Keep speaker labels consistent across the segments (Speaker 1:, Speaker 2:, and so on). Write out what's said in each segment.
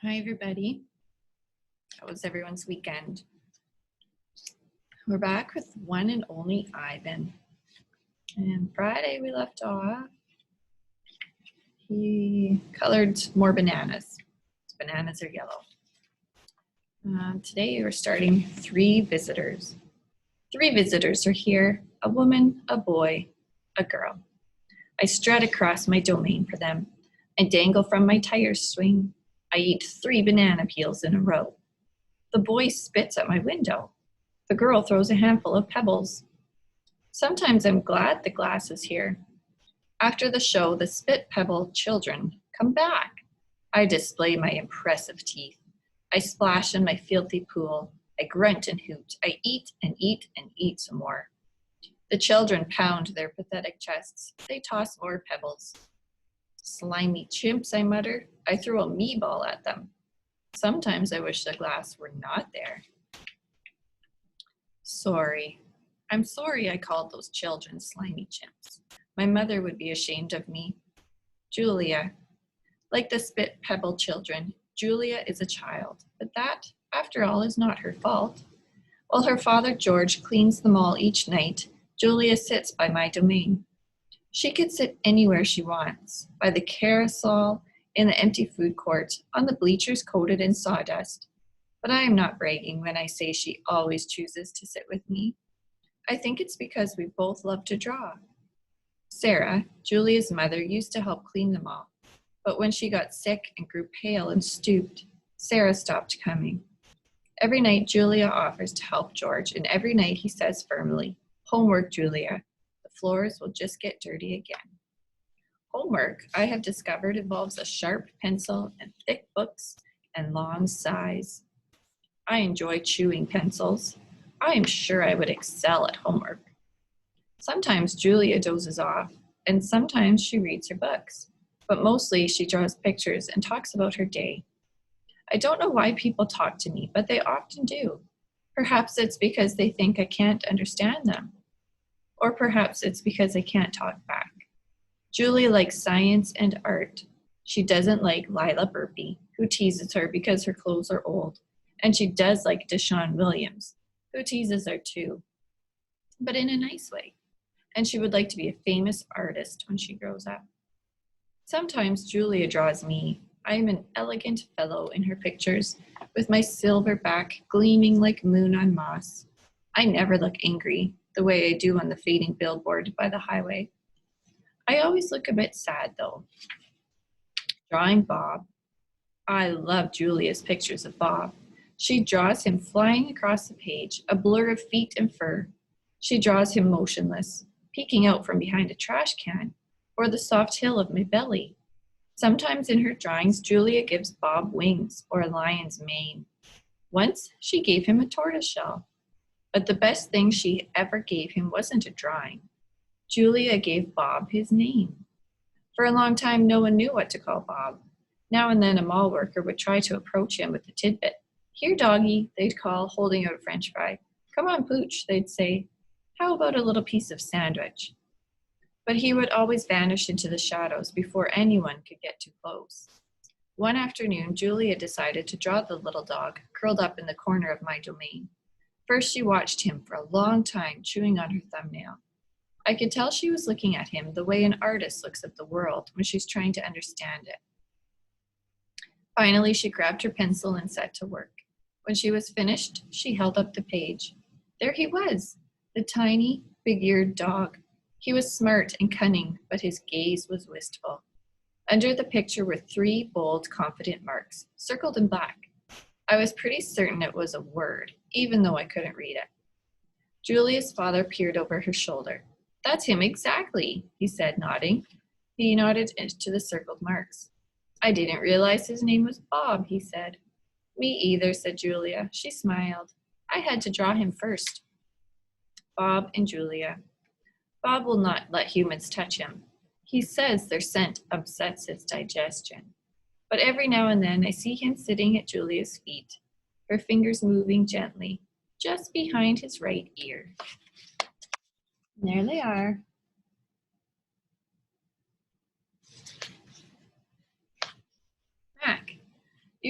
Speaker 1: Hi, everybody. How was everyone's weekend? We're back with one and only Ivan. And Friday we left off. He colored more bananas. His bananas are yellow. Today we're starting 3 visitors. 3 visitors are here: a woman, a boy, a girl. I strut across my domain for them. I dangle from my tire swing. I eat 3 banana peels in a row. The boy spits at my window. The girl throws a handful of pebbles. Sometimes I'm glad the glass is here. After the show, the spit pebble children come back. I display my impressive teeth. I splash in my filthy pool. I grunt and hoot. I eat and eat and eat some more. The children pound their pathetic chests. They toss more pebbles. Slimy chimps, I mutter. I throw a me ball at them. Sometimes I wish the glass were not there. Sorry. I'm sorry I called those children slimy chimps. My mother would be ashamed of me. Julia. Like the spit pebble children, Julia is a child, but that, after all, is not her fault. While her father George cleans them all each night, Julia sits by my domain. She could sit anywhere she wants, by the carousel, in the empty food court, on the bleachers coated in sawdust. But I am not bragging when I say she always chooses to sit with me. I think it's because we both love to draw. Sarah, Julia's mother, used to help clean them all. But when she got sick and grew pale and stooped, Sarah stopped coming. Every night Julia offers to help George, and every night he says firmly, "Homework, Julia. The floors will just get dirty again." Homework, I have discovered, involves a sharp pencil and thick books and long sighs. I enjoy chewing pencils. I am sure I would excel at homework. Sometimes Julia dozes off, and sometimes she reads her books, but mostly she draws pictures and talks about her day. I don't know why people talk to me, but they often do. Perhaps it's because they think I can't understand them, or perhaps it's because I can't talk back. Julia likes science and art. She doesn't like Lila Burpee, who teases her because her clothes are old. And she does like Deshaun Williams, who teases her too, but in a nice way. And she would like to be a famous artist when she grows up. Sometimes Julia draws me. I am an elegant fellow in her pictures, with my silver back gleaming like moon on moss. I never look angry, the way I do on the fading billboard by the highway. I always look a bit sad, though. Drawing Bob. I love Julia's pictures of Bob. She draws him flying across the page, a blur of feet and fur. She draws him motionless, peeking out from behind a trash can, or the soft hill of my belly. Sometimes in her drawings, Julia gives Bob wings or a lion's mane. Once she gave him a tortoiseshell. But the best thing she ever gave him wasn't a drawing. Julia gave Bob his name. For a long time, no one knew what to call Bob. Now and then a mall worker would try to approach him with a tidbit. "Here, doggy," they'd call, holding out a French fry. "Come on, Pooch," they'd say. "How about a little piece of sandwich?" But he would always vanish into the shadows before anyone could get too close. One afternoon, Julia decided to draw the little dog curled up in the corner of my domain. First, she watched him for a long time, chewing on her thumbnail. I could tell she was looking at him the way an artist looks at the world when she's trying to understand it. Finally, she grabbed her pencil and set to work. When she was finished, she held up the page. There he was, the tiny, big-eared dog. He was smart and cunning, but his gaze was wistful. Under the picture were 3 bold, confident marks, circled in black. I was pretty certain it was a word, even though I couldn't read it. Julia's father peered over her shoulder. "That's him exactly," he said, nodding. He nodded to the circled marks. "I didn't realize his name was Bob," he said. "Me either," said Julia. She smiled. "I had to draw him first." Bob and Julia. Bob will not let humans touch him. He says their scent upsets his digestion. But every now and then I see him sitting at Julia's feet, her fingers moving gently, just behind his right ear. And there they are. Mac,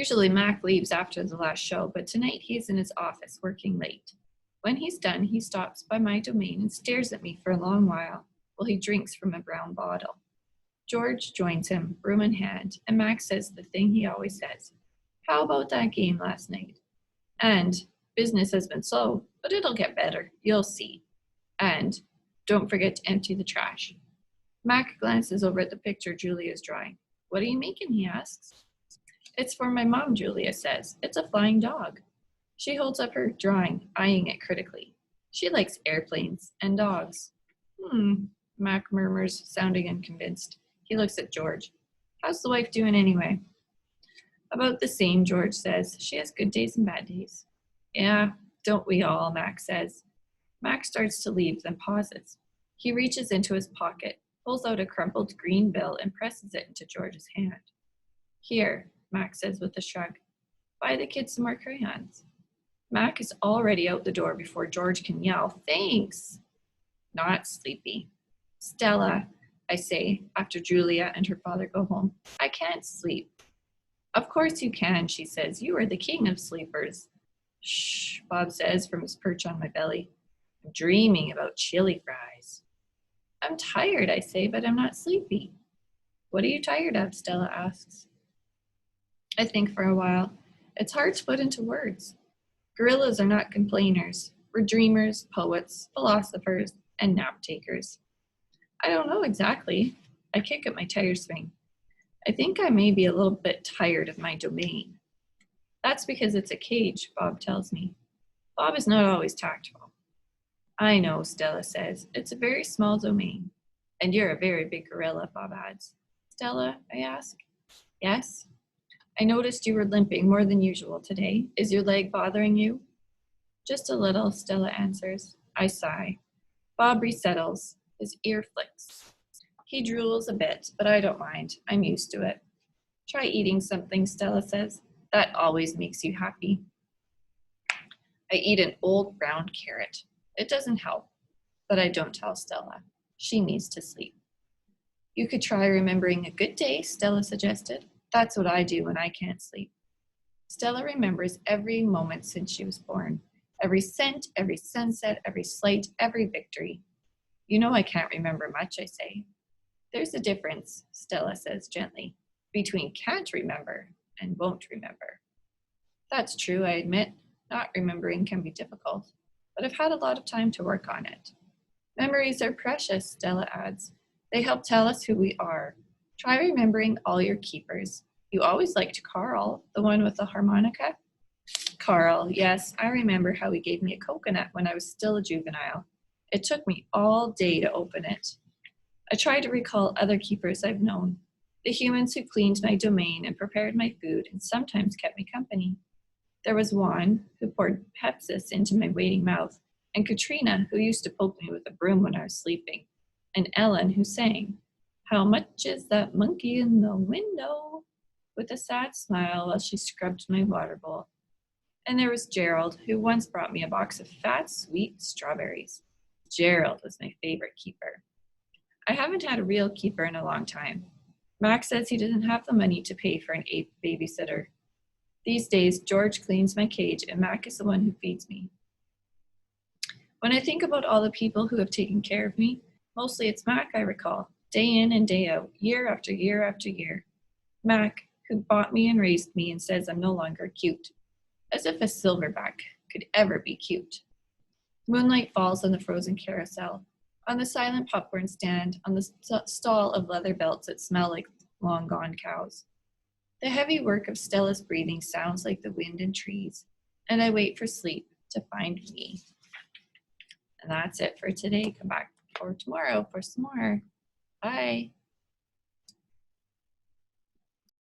Speaker 1: Usually Mac leaves after the last show, but tonight he's in his office working late. When he's done, he stops by my domain and stares at me for a long while he drinks from a brown bottle. George joins him, broom in hand, and Mac says the thing he always says. How about that game last night? And business has been slow, but it'll get better. You'll see. And don't forget to empty the trash. Mac glances over at the picture Julia's drawing. What are you making? He asks. It's for my mom, Julia says. It's a flying dog. She holds up her drawing, eyeing it critically. She likes airplanes and dogs. Mac murmurs, sounding unconvinced. He looks at George. How's the wife doing anyway? About the same, George says. She has good days and bad days. Yeah, don't we all, Mac says. Mac starts to leave, then pauses. He reaches into his pocket, pulls out a crumpled green bill, and presses it into George's hand. Here, Mac says with a shrug. Buy the kids some more crayons. Mac is already out the door before George can yell, Thanks! Not sleepy. Stella, I say, after Julia and her father go home. I can't sleep. Of course you can, she says. You are the king of sleepers. Shh, Bob says from his perch on my belly. I'm dreaming about chili fries. I'm tired, I say, but I'm not sleepy. What are you tired of? Stella asks. I think for a while. It's hard to put into words. Gorillas are not complainers. We're dreamers, poets, philosophers, and nap takers. I don't know exactly. I kick at my tire swing. I think I may be a little bit tired of my domain. That's because it's a cage, Bob tells me. Bob is not always tactful. I know, Stella says. It's a very small domain. And you're a very big gorilla, Bob adds. Stella, I ask. Yes? I noticed you were limping more than usual today. Is your leg bothering you? Just a little, Stella answers. I sigh. Bob resettles. His ear flicks. He drools a bit, but I don't mind. I'm used to it. Try eating something, Stella says. That always makes you happy. I eat an old brown carrot. It doesn't help, but I don't tell Stella. She needs to sleep. You could try remembering a good day, Stella suggested. That's what I do when I can't sleep. Stella remembers every moment since she was born. Every scent, every sunset, every slight, every victory. You know I can't remember much, I say. There's a difference, Stella says gently, between can't remember and won't remember. That's true, I admit. Not remembering can be difficult, but I've had a lot of time to work on it. Memories are precious, Stella adds. They help tell us who we are. Try remembering all your keepers. You always liked Carl, the one with the harmonica. Carl, yes, I remember how he gave me a coconut when I was still a juvenile. It took me all day to open it. I try to recall other keepers I've known, the humans who cleaned my domain and prepared my food and sometimes kept me company. There was Juan, who poured Pepsis into my waiting mouth, and Katrina, who used to poke me with a broom when I was sleeping, and Ellen, who sang, How much is that monkey in the window? With a sad smile while she scrubbed my water bowl. And there was Gerald, who once brought me a box of fat, sweet strawberries. Gerald was my favorite keeper. I haven't had a real keeper in a long time. Max says he doesn't have the money to pay for an ape babysitter. These days, George cleans my cage and Mac is the one who feeds me. When I think about all the people who have taken care of me, mostly it's Mac I recall, day in and day out, year after year after year. Mac, who bought me and raised me and says I'm no longer cute. As if a silverback could ever be cute. Moonlight falls on the frozen carousel, on the silent popcorn stand, on the stall of leather belts that smell like long-gone cows. The heavy work of Stella's breathing sounds like the wind in trees, and I wait for sleep to find me. And that's it for today. Come back for tomorrow for some more. Bye.